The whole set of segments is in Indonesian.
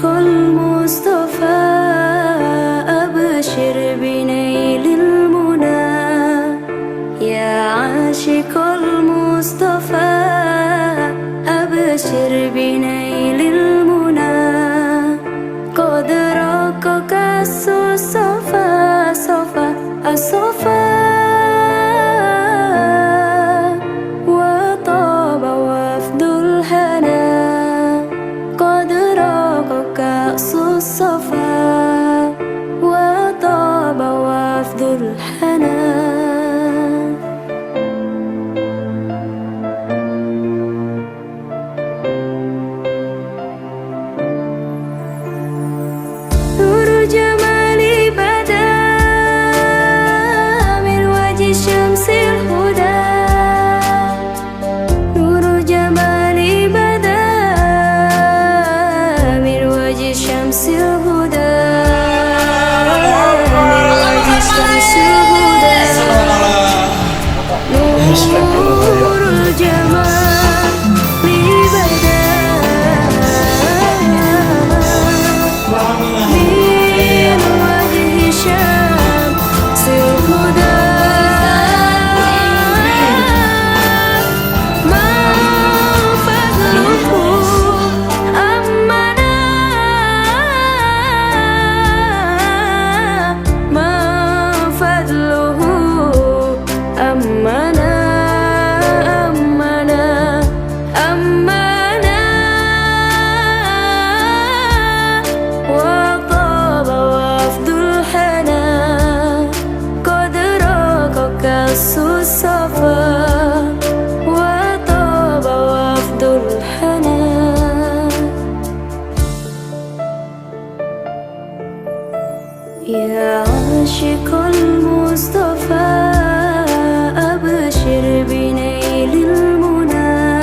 المصطفى أبشر بنيل المنى يا عاشق المصطفى أبشر بنيل المنى قد رقك الصفا صفا الصفا وطاب وفد الهنا قد رقك الصفا وطاب وفد الهنا جمالي بدا من وجه شمس الهدى نور جمالي بدا من وجه شمس الهدى من وجه شمس الهدى نور الجمال بدا الصفا وطاب وفد الهنا يا عاشق المصطفى أبشر بنيل المنى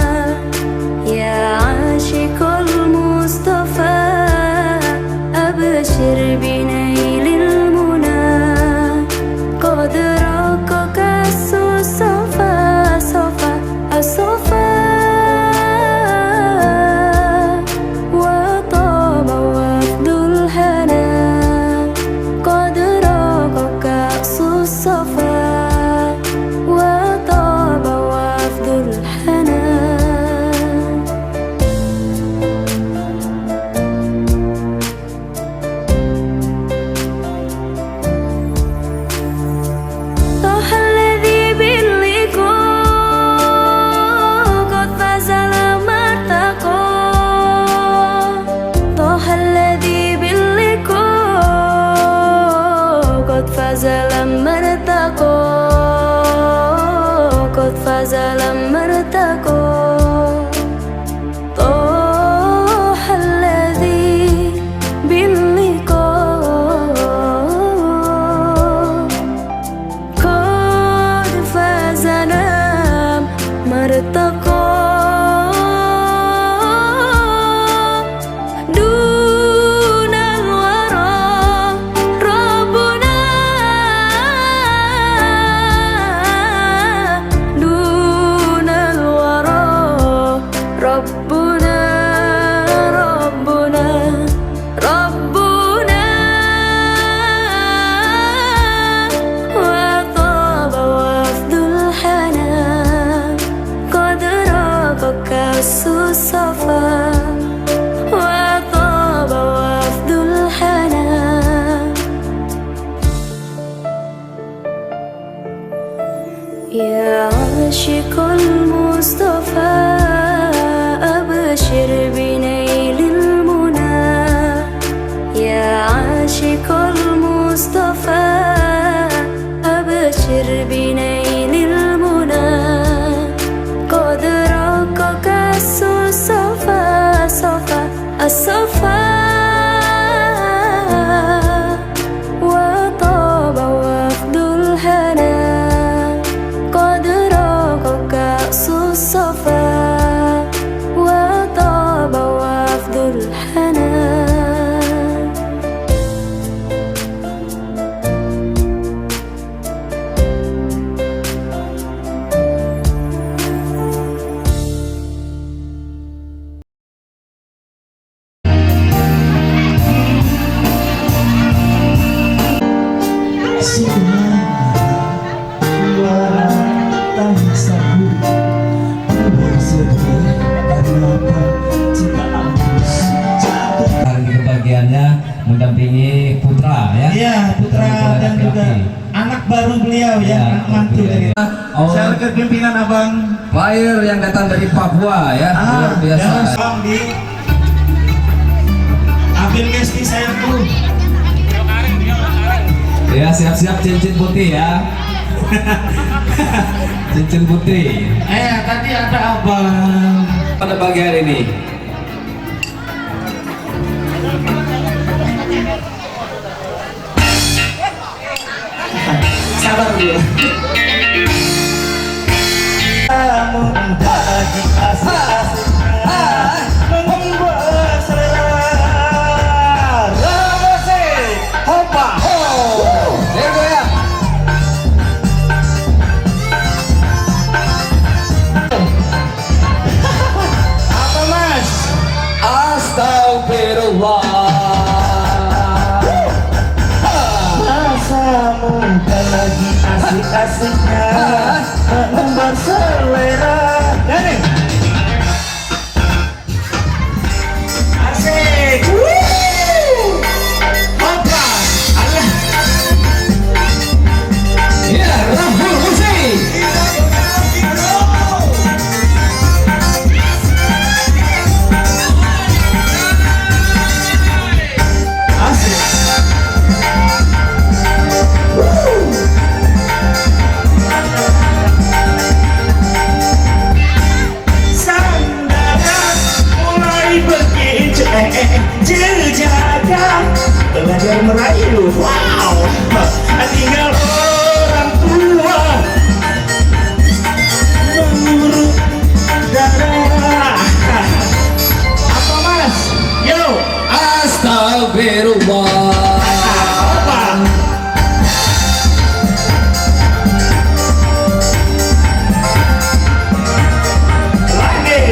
يا عاشق المصطفى أبشر بنيل المنى قد رقك الصفا صفا الصفا وطاب وفد الهنا قد رقك الصفا وطاب وفد الهنا فاز لما ارتقى قد فاز لما ارتقى طه الذي باللقاء قد فاز لما ارتقى الصفا وطاب وفد الهنا يا عاشق المصطفى أبشر بنيل المنى يا عاشق المصطفى أبشر بنيل المنى قد رقك الصفا صفا الصفا وطاب وفد الهنا قد رقك الصفا baru beliau ya, mantu dari. Saya kepimpinan Abang Fire yang datang dari Papua ya, luar biasa. Bang di ambil gesti saya tuh. Ya, siap-siap cincin putih ya. Cincin putih. Tadi ada Abang Pada pagi hari ini. sabar dulu. Kamu menjadi asik-asiknya membuat selera. Ramose, hopa, ho. Ayo goyang. Apa Mas? Astagfirullah. Masa muda lagi asik-asiknya membuat selera. Dari asik. Hopa. Allah. Ya, Rahul Hussein. Jejaka belajar merayu, wow, tinggal orang tua mengurut darah. Apa Mas? Yo, Astagfirullah. apa? Lagi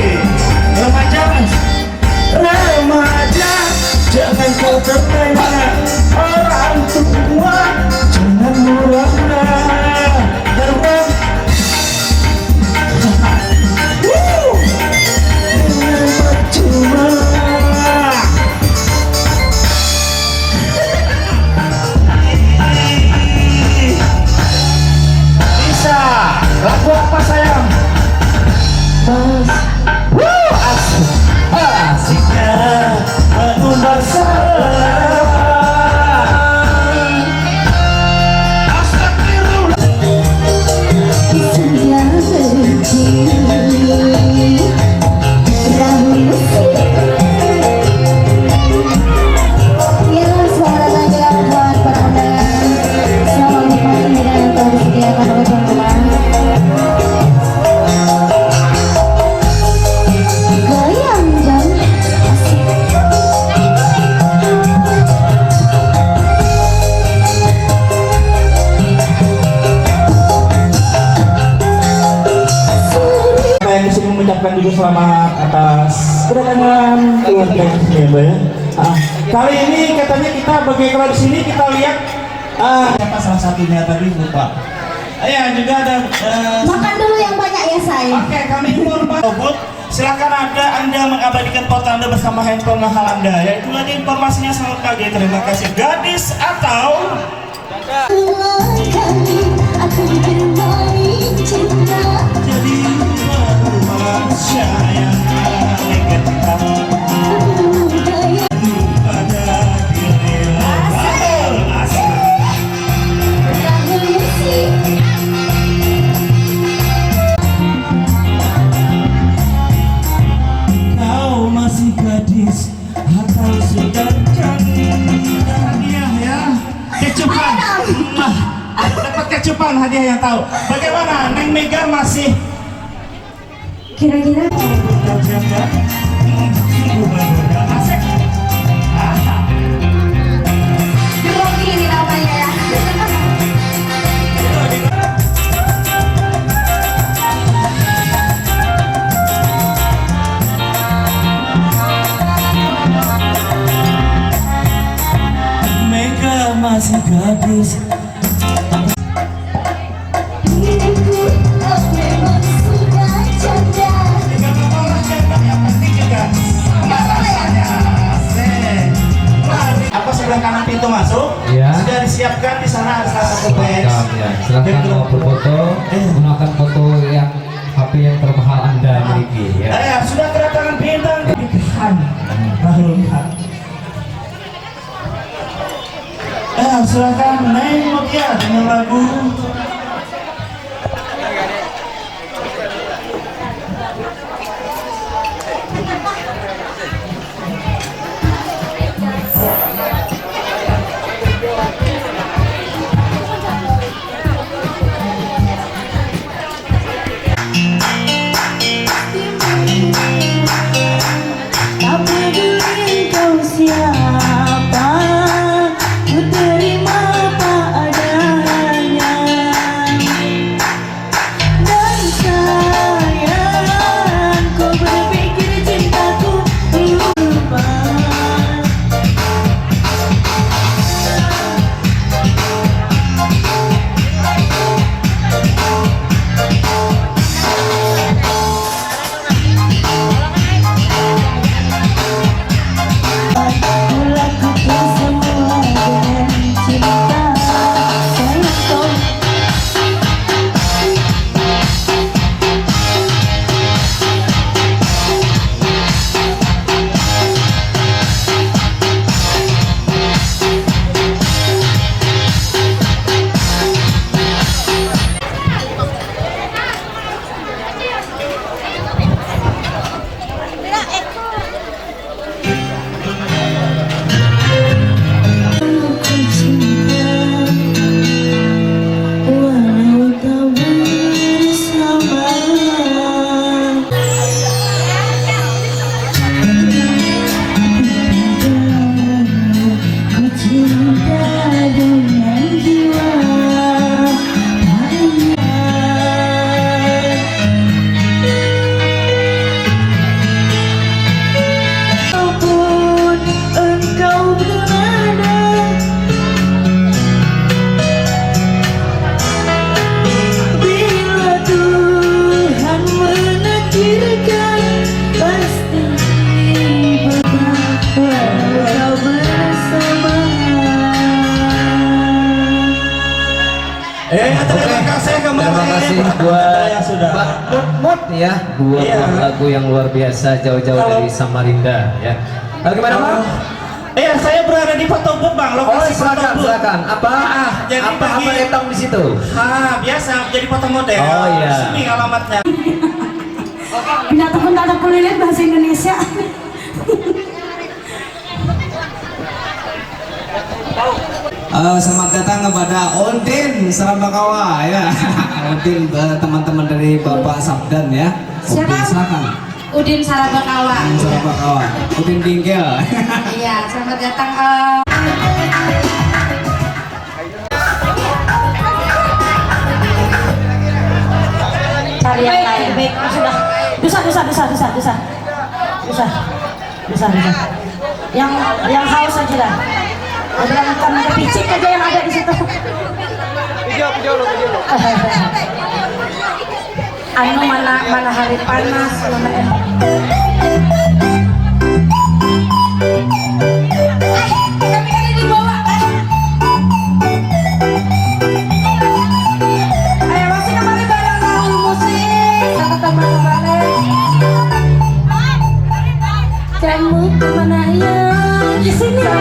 remaja Mas. Remaja, jangan kau terlena. Orang tua, jangan murahna. Terbang. Dengan percuma. Bisa. Lagu apa sayang? Mas. Asik. Asiknya mengundang selera. Astagfirullah. Sudah berdiri Rahul Hussein. Ya, selamat datang buat para undangan. Selamat menikmati hidangan yang telah disediakan oleh tuan rumah. Goyang dong, asik. Saya di sini mengucapkan juga selamat atas kedatangan keluarga ya Mbak ya. Kali ini katanya kita bagi kalau di sini kita lihat siapa salah satunya tadi lupa. Ya juga ada. Makan dulu yang banyak ya saya. Oke, kami informan robot. Silakan Anda mengabadikan foto Anda bersama handphone mahal Anda. Ya itu tadi informasinya selamat pagi. Terima kasih. Gadis atau Aku bermain cinta. jadi manusia yang paling kamu pada diri asal. Rahul Hussein. Kau masih gadis atau sudah janda? Hadiah ya, kecupan. Dapat kecupan hadiah yang tahu. Bagaimana Neng Mega masih Kira-kira janda? Sungguh berbeda. Asik. grogi ini namanya ya. Mega masih gadis. Diriku memang sudah janda. Tidak apa-apa janda, yang penting juga sama rasanya. Asik. Apa sebelah kanan pintu masuk? Ya. Sudah disiapkan di sana ada salah satu band. Ya. Silahkan mau berfoto, gunakan foto yang HP yang termahal Anda miliki ya. Sudah kedatangan bintang pernikahan Rahulnya. Silakan Neng Mutia dengan lagu Tak peduli kau siapa, ku terima apa adanya. Dan sayang, kau berpikir cintaku lupa. Lakukan semua dengan cinta, sayang kau. Ku cinta walau tak bersama. Ku cinta dengan jiwa walaupun engkau berada. Bila Tuhan menakdirkan, pasti walau kau bersama. terima kasih kembali. Terima kasih buat yang sudah Pak Mut ya, buat Iya. lagu yang luar biasa jauh-jauh Halo. dari Samarinda ya. Bagaimana Bang? Saya berada di foto booth Bang, Oh lokasi foto silakan booth. silakan. Apa jadi apa bagi- datang di situ? Biasa jadi foto model. Oh, iya. Sini alamatnya. Binatang pun tak ada kulilit bahasa Indonesia. Selamat datang kepada Odin Sarabakawa ya. Odin teman-teman dari Bapak Sabdan ya. Siapa? Odin silakan. Udin Sarabakawa. Odin Sarabakawa. Odin Bingkel. Iya, selamat datang. Cari yang lain. Baik, sudah. Bisa. Yang haus aja dah. Ada yang makan kepicik aja yang ada di situ. Video lo. Anu mana hari panas, mana Ayo masih kembali bareng Raul Musik. Satu teman balik. Kamu kemana ya? Di sini ya.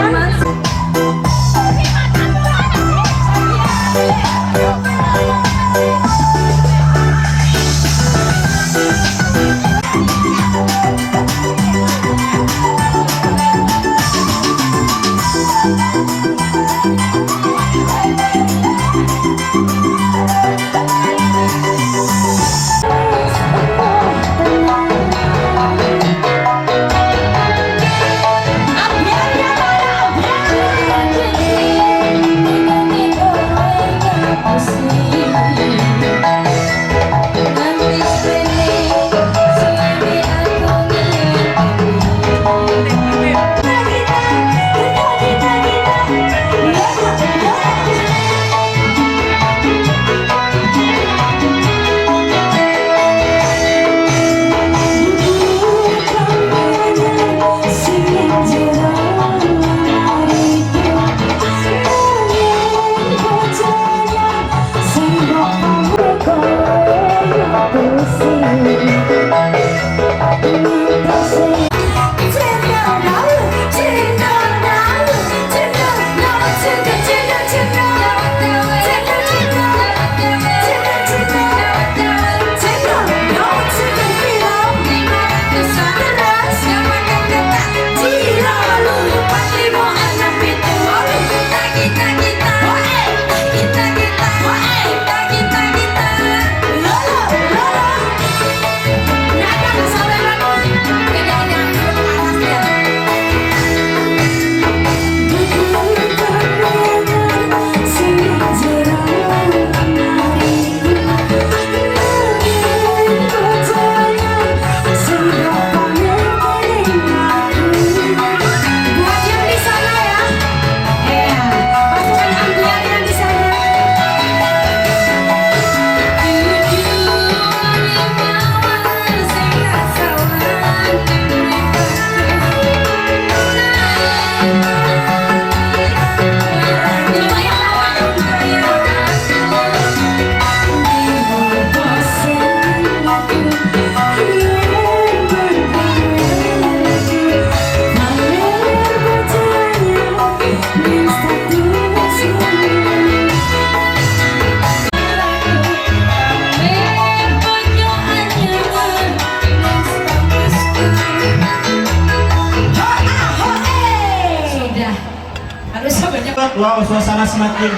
Wow, suasana semakin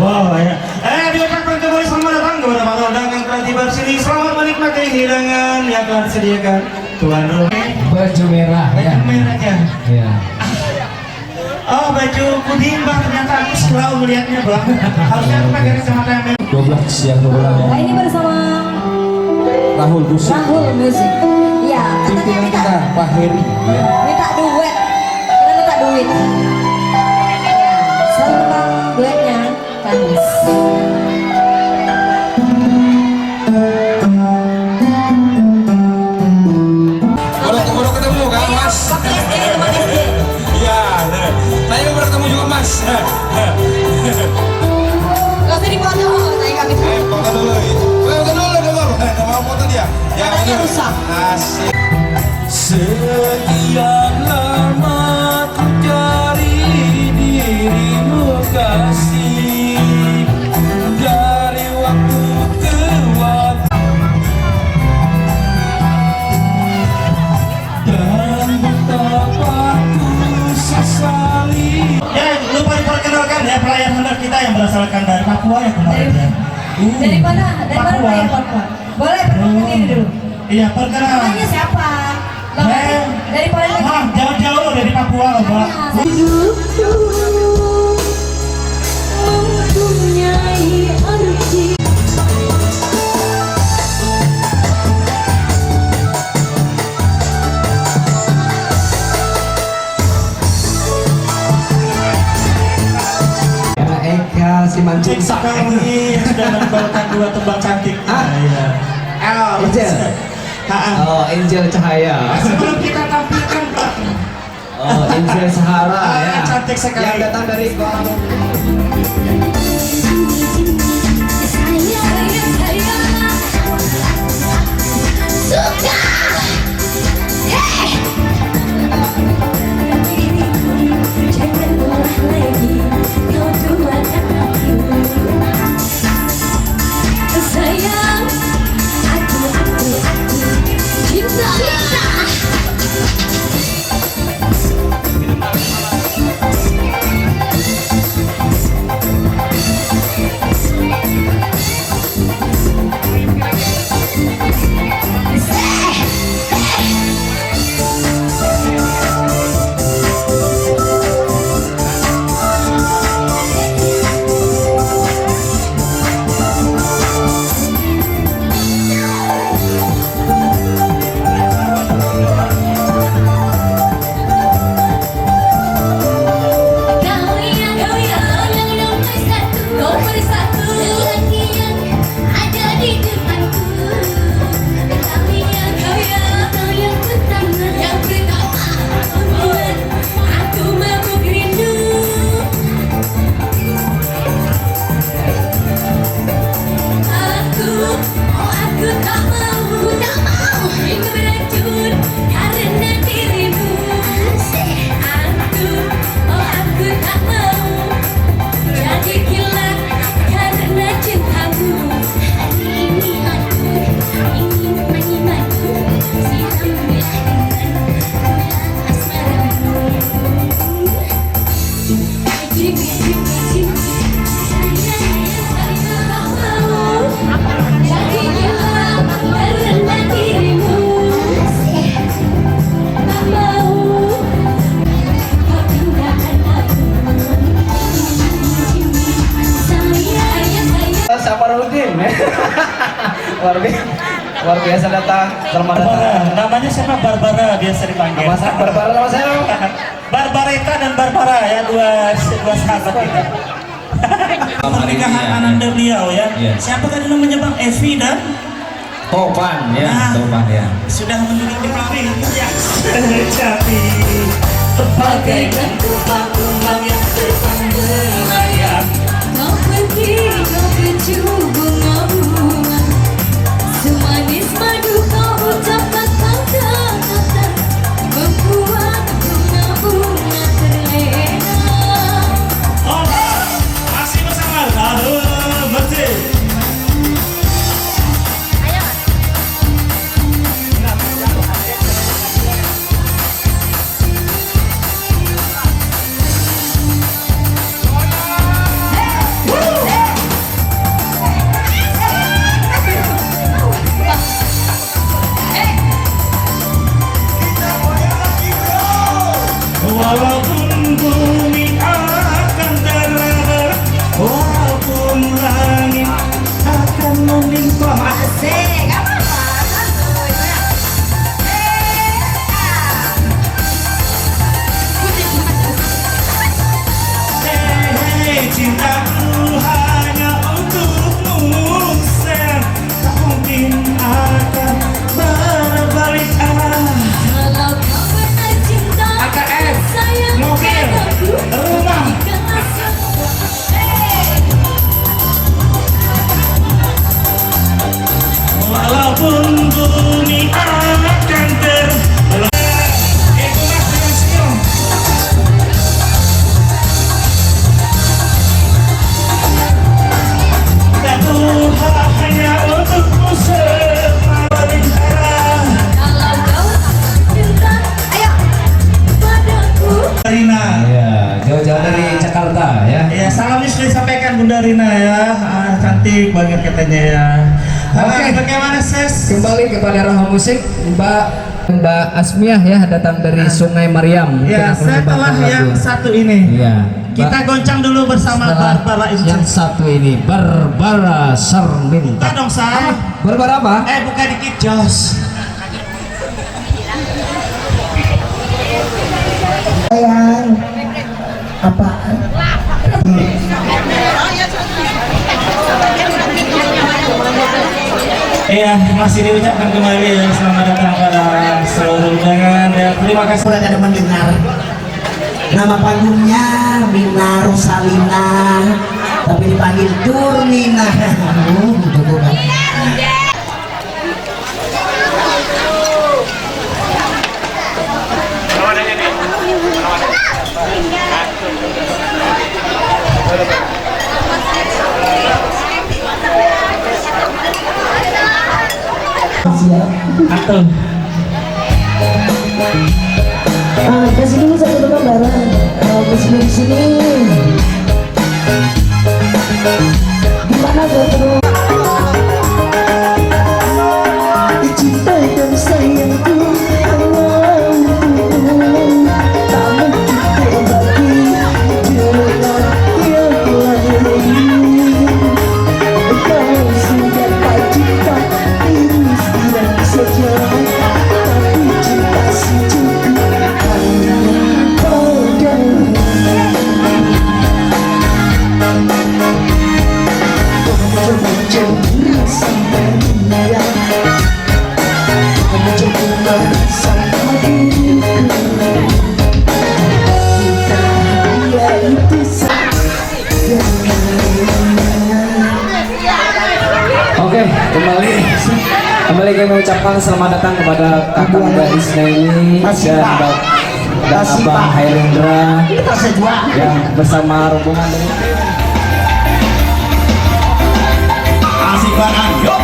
wow ya. Diucapkan kembali selamat datang kepada para undangan yang telah tiba di sini. Selamat menikmati hidangan yang telah disediakan tuan rumah. Baju merah ya. Baju merah ya. Ya. Oh, baju puding bang, ternyata aku selalu melihatnya bang. Harusnya aku pakai kacamata yang memang 12 yang berulang ya. Nah, ini bersama Rahul Busuk. Rahul Music. Iya, katanya Pimpinan minta kita Pak Heri ya. minta duet. Kita minta duit. Selalu tentang duetnya Kanis. Baru ketemu kan mas? Waktu SD, teman SD. Iya, saya baru ketemu juga mas. Gak usah dipoto, saya gak bisa. Foto dulu, foto dulu. Nggak mau foto dia. Ya, Katanya rusak. Asik. Sekian lama ku cari dirimu kasih, dari waktu ke waktu, dan betapa ku sesali. ya lupa diperkenalkan ya pelayan handal kita yang berasalkan dari Papua ya kemarin ya. Dari mana Papua. pelayan Papua? Boleh perkenalkan diri dulu. Iya perkenalan. Namanya siapa? Dari paling Jauh-jauh loh dari Papua loh Mbak. hidupku mempunyai arti. Eka si mancing sak. Kami sudah membawakan dua tembang cantik. Iya. Angel. Oh, Angel Cahaya. Sebelum kita tampilkan Pak. Oh, Angel Sahara ya. Cantik sekali. Yang datang dari Kuala Sayang, aku cinta. Audin. Luar biasa datang. Selamat datang. Namanya siapa? Barbara biasa dipanggil. Nama saya Barbara, nama saya. Barbarita dan Barbara ya, dua sahabat kita. Pernikahan ananda beliau ya. Iya. Siapa tadi namanya Bang? Evi dan Topan ya, Nah. Topan ya. sudah menduduki piring yang sejati. Bagaikan kumbang-kumbang yang terbang melayang, kau pergi, kau keju bunga-bunga, semanis madu kau ucap kata-kata, membuat bunga-bunga terlena. Oh, masih bersama Lalu Menteri. Walaupun bumi akan terbelah, walaupun langit akan melimpah. Asik, Hei, cintaku hanya untukmu, sayang, tak mungkin akan berbalik arah. Kalau kau benar cinta, AKM, sayang mobil, padaku, rumah. berikanlah semua. Walaupun bumi akan terbelah. Itulah dengan senyum. Aku hanya untukmu sebalik arah. Kalau kau cinta, ayo padaku. Rina. Ya, jauh-jauh dari Jakarta ya. Ya, salamnya sudah disampaikan Bunda Rina ya. Cantik banget katanya ya. Oke. Bagaimana Ses? Kembali kepada Roha Musik, Mbak Asmiah ya, datang dari Sungai Mariam. Mungkin Ya, akan setelah membawakan yang lagu. satu ini, Iya. kita goncang dulu bersama Setelah Barbara yang Inces. satu ini Barbara Buka Sarminta. dong say. Barbara apa? Buka dikit Jos. sayang. Apaan? Iya, masih diucapkan kembali ya, selamat datang pada seluruh undangan ya. Terima kasih. Udah ada mendengar nama panggungnya Mina Rosalina, tapi dipanggil Durmina. Atul. Kasih dulu satu lembaran. Kasih di sini. Gimana bro? Cinta dan sayangku, tak mungkin terbagi dengan yang lain. Kau sudah tak cinta, ini tidak saja. Tapi cinta secukup hanya padamu. Mencoba sampai menyayang, mencoba sampai diriku. Dia itu Oke, kembali kami mengucapkan selamat datang kepada kakak Mbak Isnaini dan Abang Hairendra yang bersama rombongan ini. Asik banget. Yuk.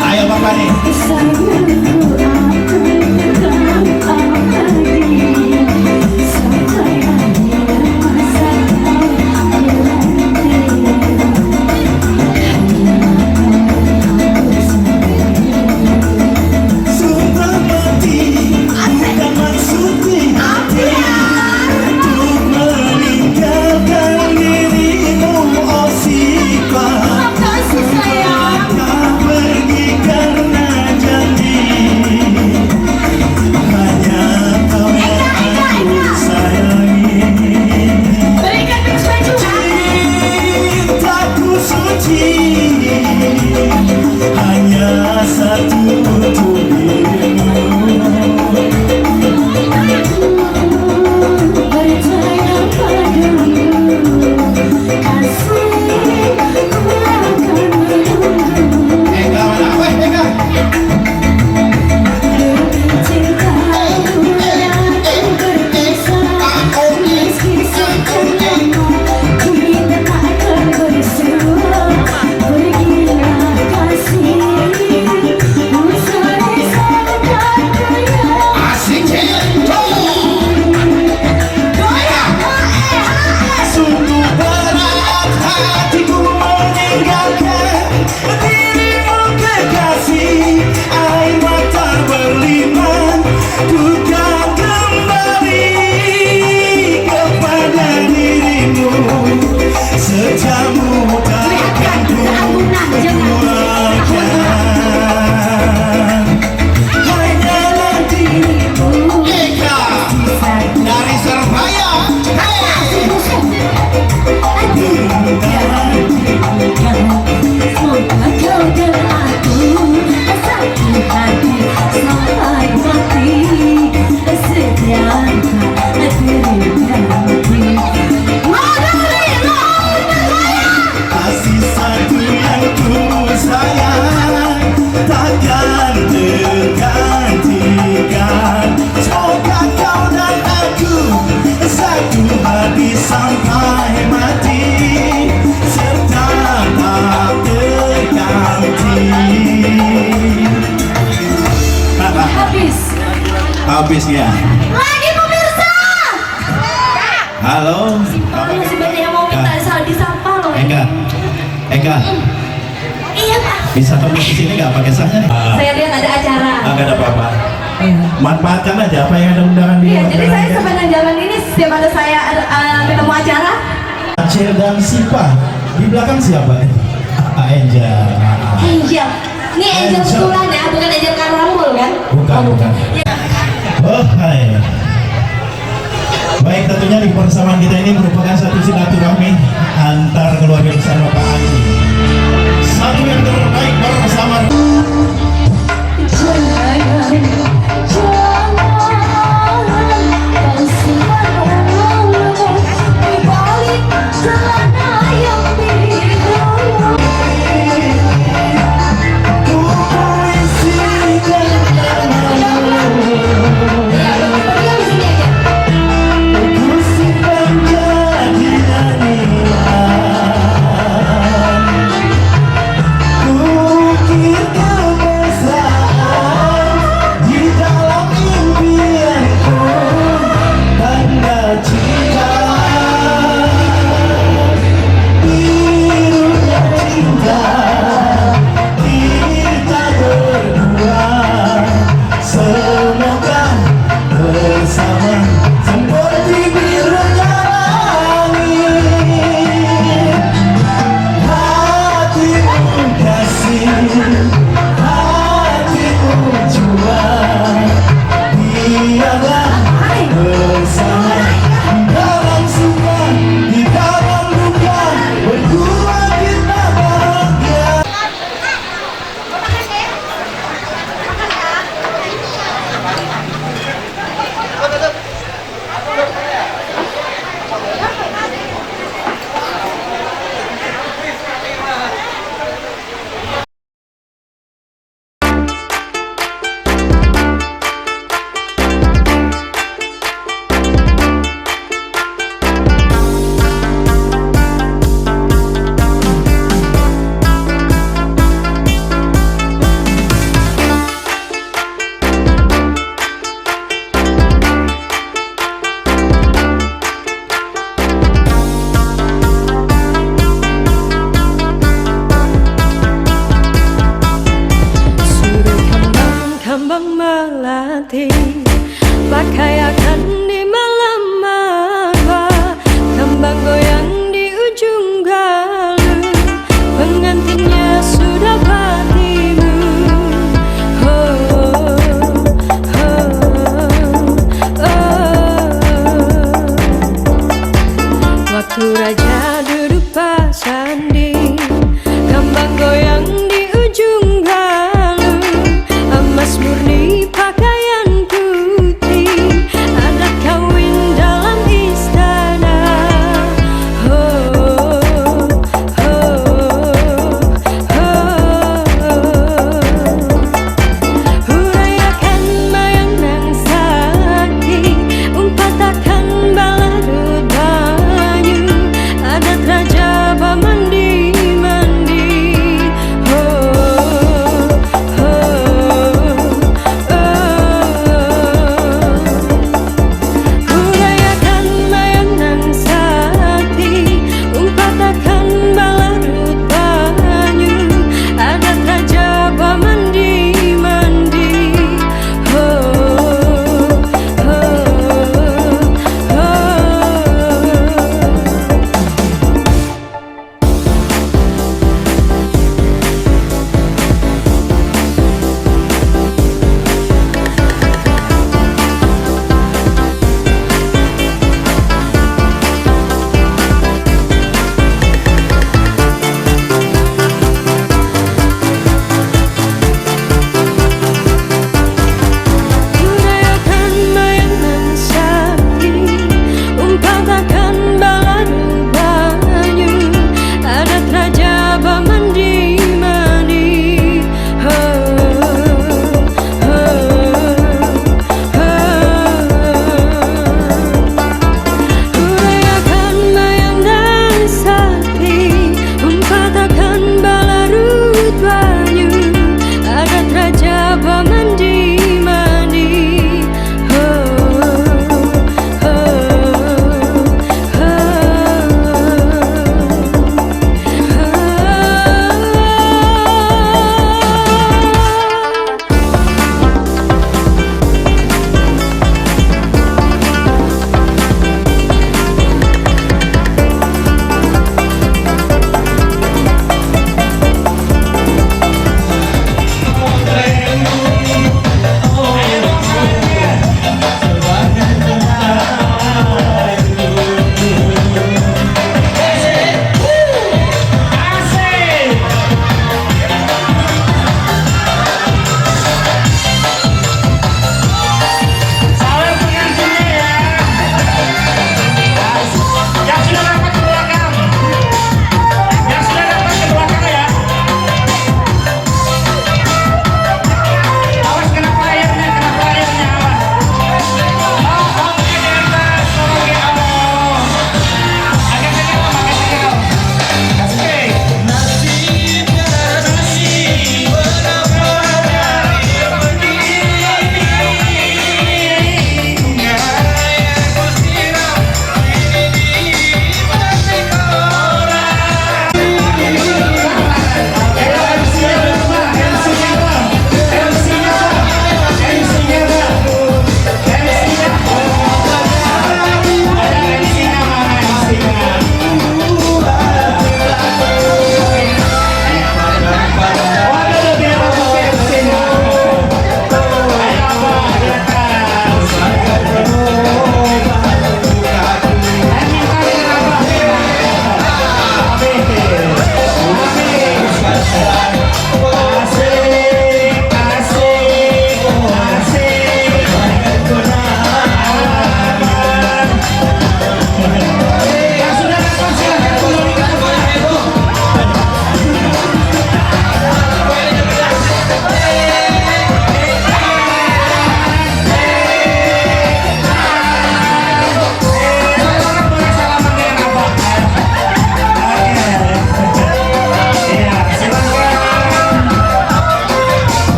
Ayo Bapak nih. Sudah mati, bukan maksudku dari Surabaya. Hey. Semoga kau dan aku satu hati sampai mati. Sedangkan Kasih satu yang ku sayang takkan tergantikan. Semoga kau dan aku satu hati sampai mati, serta tak terganti. habis. Habis ya. Lagi pemirsa. Halo. Masih banyak yang mau minta saldi sampah loh. Eka. Iya Pak. Bisa kamu di sini nggak pakai sahnya? Saya lihat ada acara. Nggak ada apa-apa. Manfaatkan aja apa yang ada undangan di Iya, jadi saya undangan. sepanjang jalan ini setiap ada saya ketemu acara. Acil dan Sipa. Di belakang siapa nih? Angel. Angel. Ini Angel betulan ya, bukan Angel Karambul kan? Bukan. Ya. Oh, hai. Baik, tentunya di persamaan kita ini merupakan satu silaturahmi antar keluarga besar Bapak Andi. Satu yang terbaik bersama. Di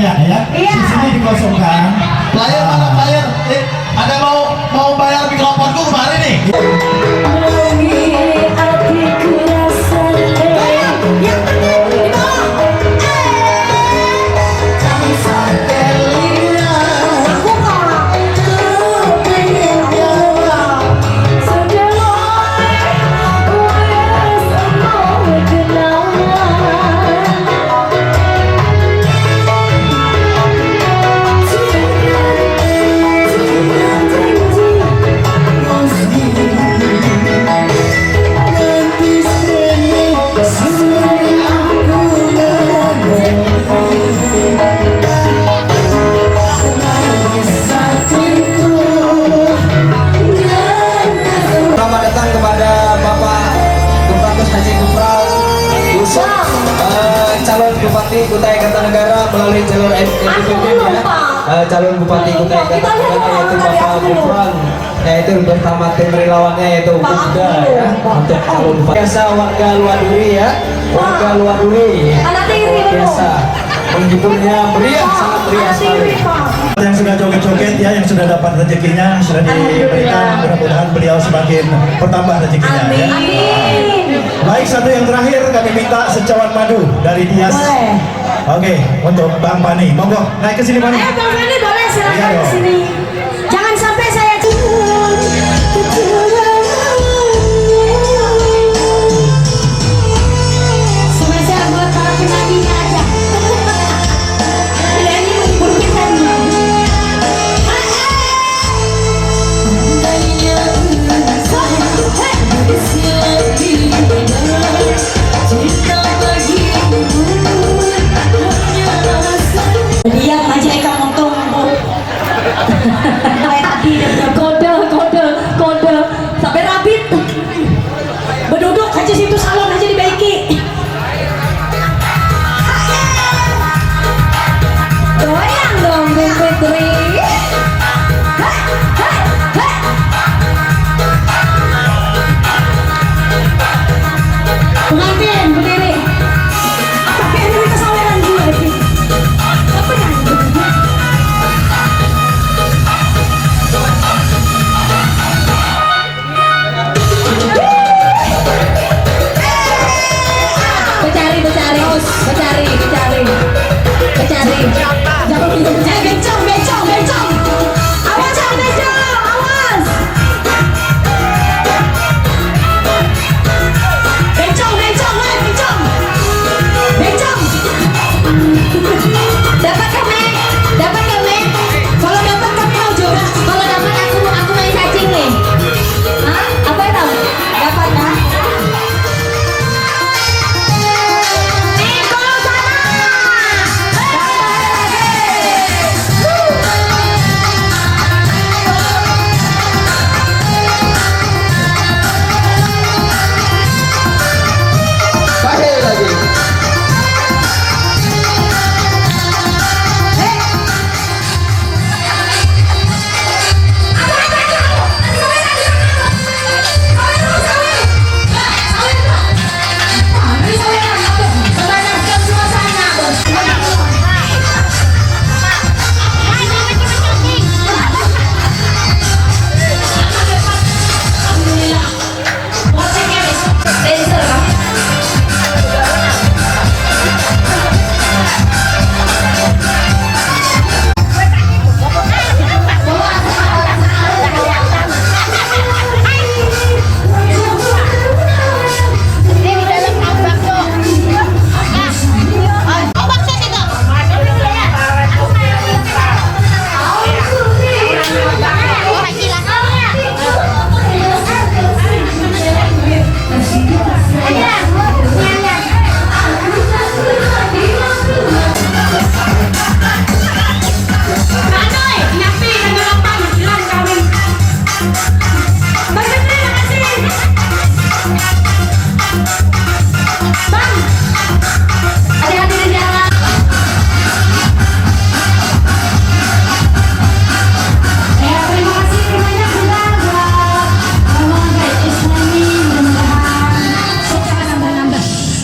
banyak ya. Iya. Di sini dikosongkan. Player mana player? Ada mau bayar mikrofonku kemarin nih. Selamat datang kepada Bapak Gubernur Haji Gufron Yusuf, calon Bupati Kutai Kartanegara melalui jalur independen ya. Calon Bupati Kutai Kartanegara yaitu Bapak Gufron, yaitu bersama tim relawannya yaitu Bunda ya, untuk calon Bupati. Biasa warga luar duri ya, warga luar duri Anak tiri biasa menghiburnya meriah, sangat meriah sekali. Yang sudah joget-joget ya, yang sudah dapat rezekinya sudah diberikan, mudah-mudahan beliau semakin bertambah rezekinya ya. Baik, satu yang terakhir kami minta secawan madu dari Dias. Boleh. Oke, untuk Bang Pani, monggo naik ke sini Pani. Bang Feni boleh Iya silakan dong. ke sini. Jangan sampai saya spesial buat para penyanyinya aja. Ini menghibur kita nih. Diam aja ikan untung. Kayak tadi dia kode sampai rabit. Berduduk aja situ salon aja dibaiki. Goyang dong Bung Fitri. Pengantin berdiri. Apa kayak ini kesaweran gue lagi? Apa yang becari. Jangan bencong. Awas, awas. Bencong. Dapat kami. Kalau dapat kami mau juga. Kalau dapat aku main cacing nih. Hah? Apa itu? Dapat kan? Pakai lagi.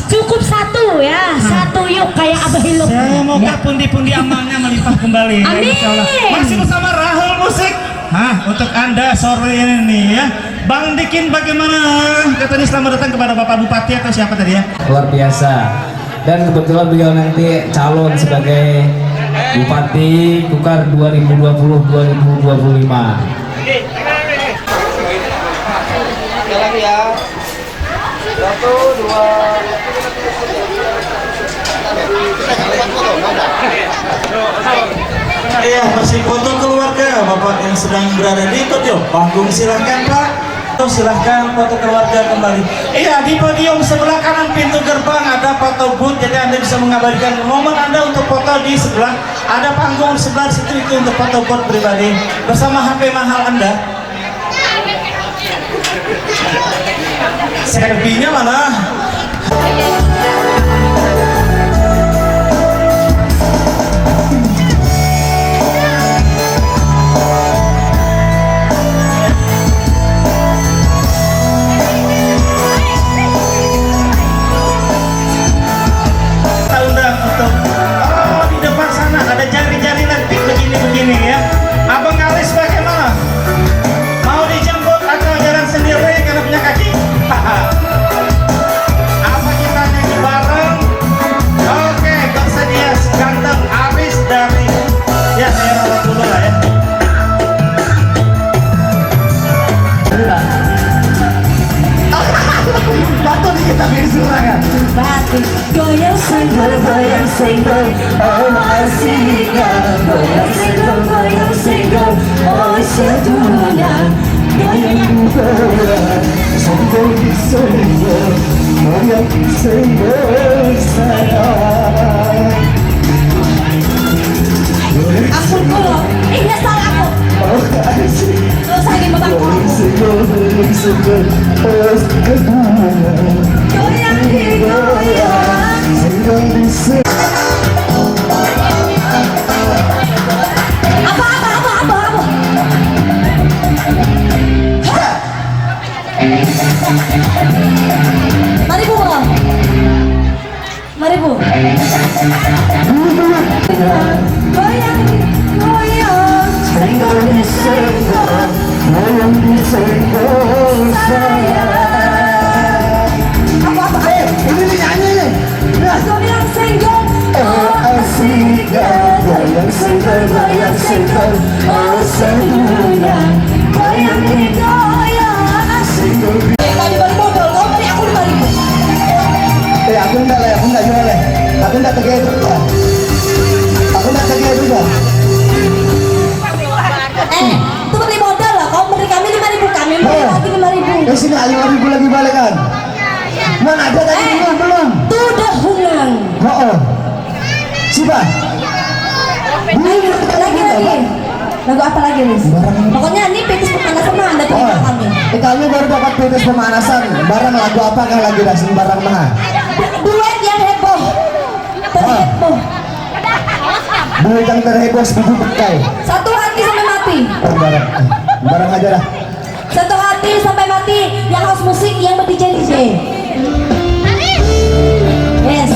Cukup satu ya, satu yuk kayak Abah Hiluk. Semoga pundi-pundi amalnya melimpah kembali. Ya, Amin. insya Allah. Masih bersama Rahul Musik. Untuk Anda sore ini ya. Bang Dikin bagaimana? Katanya selamat datang kepada Bapak Bupati atau siapa tadi ya? Luar biasa. Dan kebetulan beliau nanti calon sebagai Bupati Kukar 2020-2025. lagi ya. 1, 2. Iya, masih foto keluarga Bapak yang sedang berada di podium panggung. Silahkan Pak, silahkan foto keluarga kembali. Iya, di podium sebelah kanan pintu gerbang ada foto booth, jadi Anda bisa mengabadikan momen Anda untuk foto di sebelah. Ada panggung di sebelah situ itu untuk foto booth pribadi bersama HP mahal Anda. Selfie-nya mana? Begini ya, Abang Alis bagaimana? Mau dijemput atau jalan sendiri karena punya kaki? Apa kita nyanyi bareng? Oke, bersedia ganteng Alis dari ya saya rawat dulu lah ya. Batu di kita kan. Batik goyang senggol, oh asik. Goyang senggol, oh sedunia. Goyang senggol, goyang senggol sayang. Ampun kulo, ini salah aku. Lo sakit bapakku. Goyang digoyang. Apa? Mari Bu. Goyang, senggol di senggol, goyang di senggol sayang. Apa? Ini nyanyi nih. Goyang senggol, oh asik. Goyang senggol, oh sedunia. Goyang digoyang. Tadi balik modal, kau beri aku 5.000. Aku enggak jual deh. Aku enggak tegak itu. Itu beri modal lah, kau beri kami 5.000, kami beri lagi 5.000. Sini 5.000 lagi balik kan. Mana ada tadi belum? Itu udah hunang. Siapa? Lagi. Lagu apa lagi, Riz? Pokoknya ini petis pemanasan mah Anda terima kami. Kami baru dapat petis pemanasan. Barang lagu apa kan lagi dasing barang mah? Duet yang heboh. Terheboh. Duit yang terheboh sebuah bekai. Satu hati sampai mati. Barang aja dah. Satu hati sampai mati. Yang house musik, yang ber-DJ. Yes.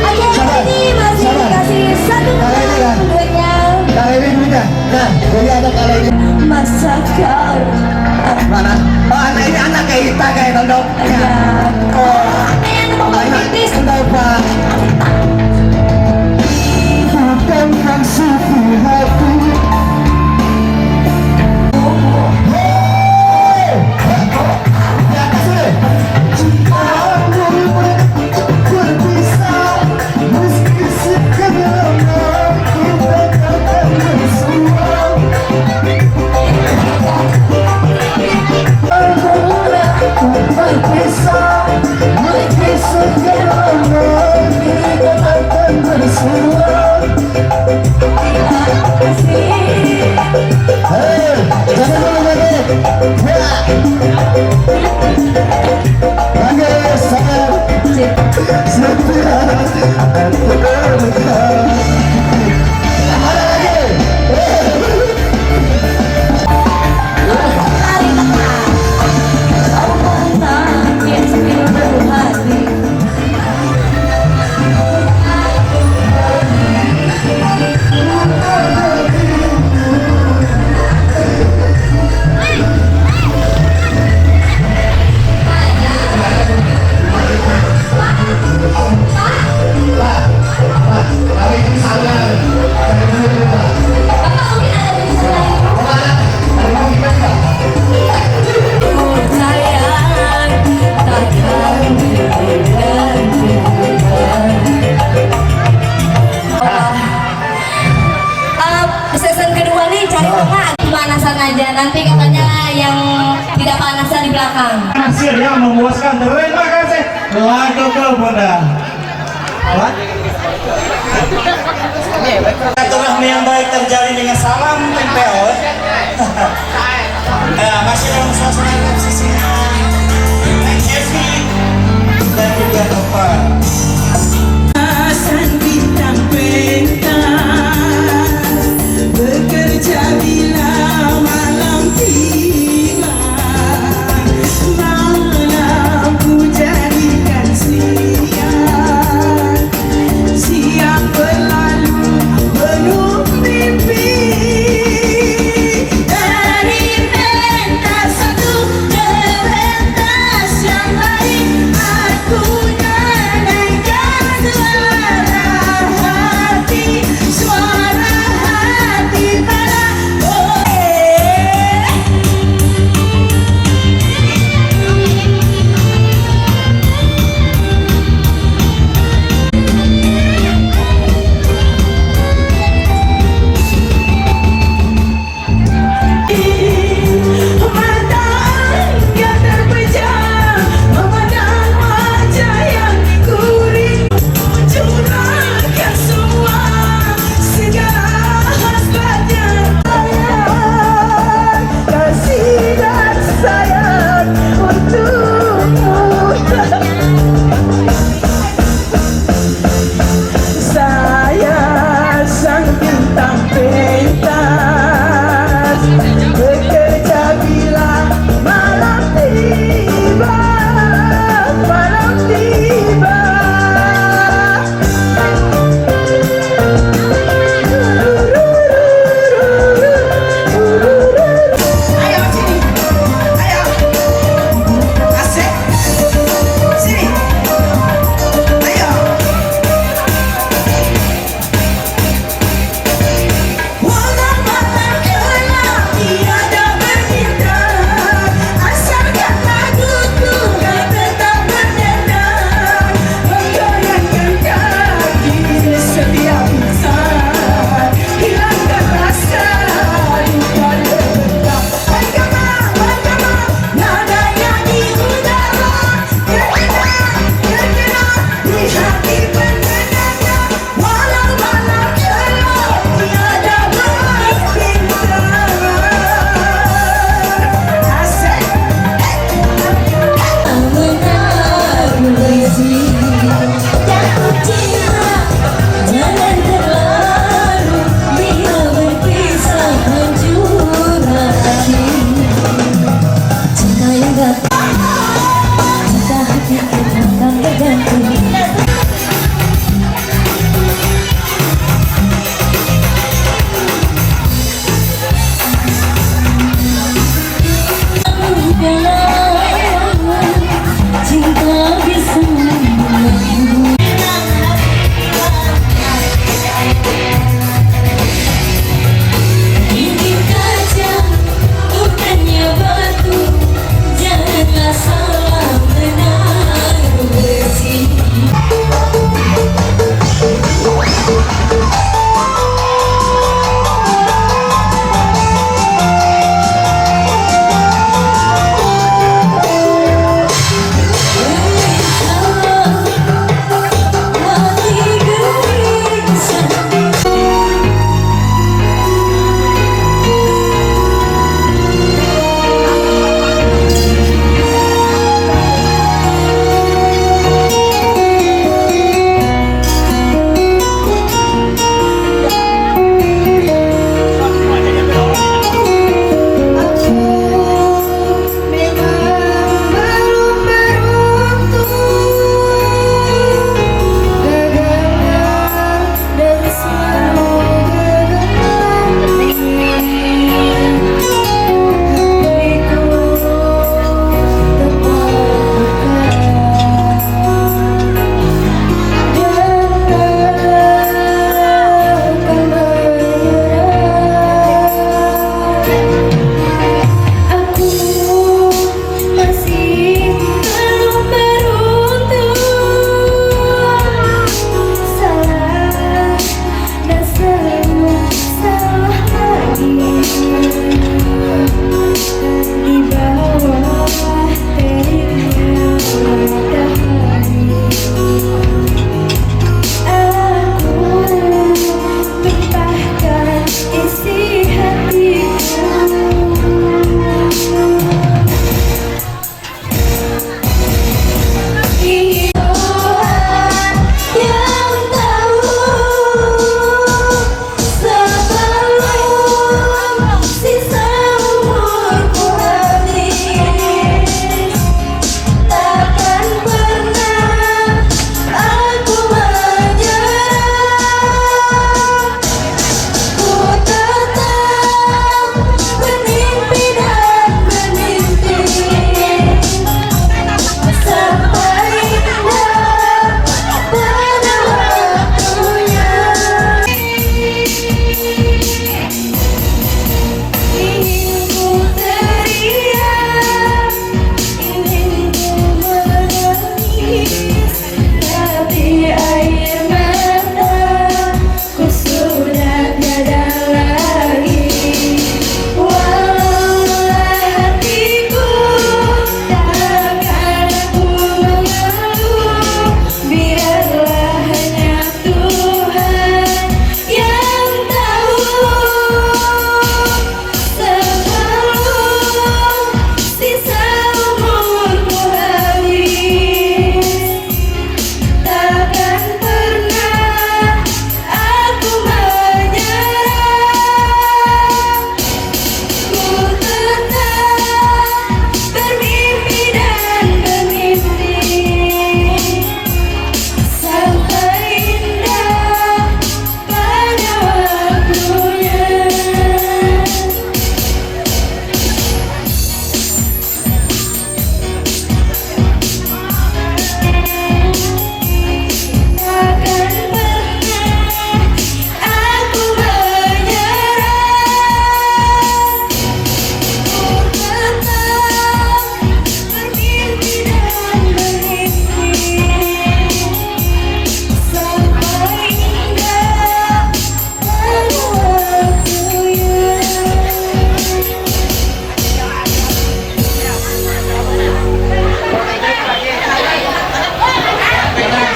Oke, ini masih dikasih satu menang duetnya. Kali ini duitnya. Nah, jadi ada kali ini. Masa kau Mana? Oh, anak ini anak kayak kita kayak tondok. yang mau kritis. Tondok Pak. Bukan maksud di hati. Di atas deh. Berpisah meski sekedar kita takkan bersua. Berpisah meski sekedar kita takkan bersua. Hei, jangan dulu lagi. Lagi sayang. Setia ada lagi. Hari tengah kau menangis biru hati. Waduh kau Bunda. What? Silaturahmi yang baik terjalin dengan salam tempel. Masih dalam suasana sisinya Evi dan juga Nova. Bintang pentas bekerja bila malam tiba, malam ku jadikan siang berlalu penuh mimpi. Dari pentas satu ke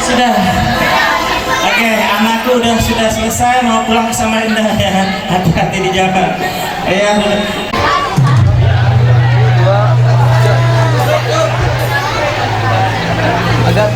Sudah. Oke, anakku sudah selesai mau pulang ke Samarinda ya. Hati-hati di jalan. Ya. Agak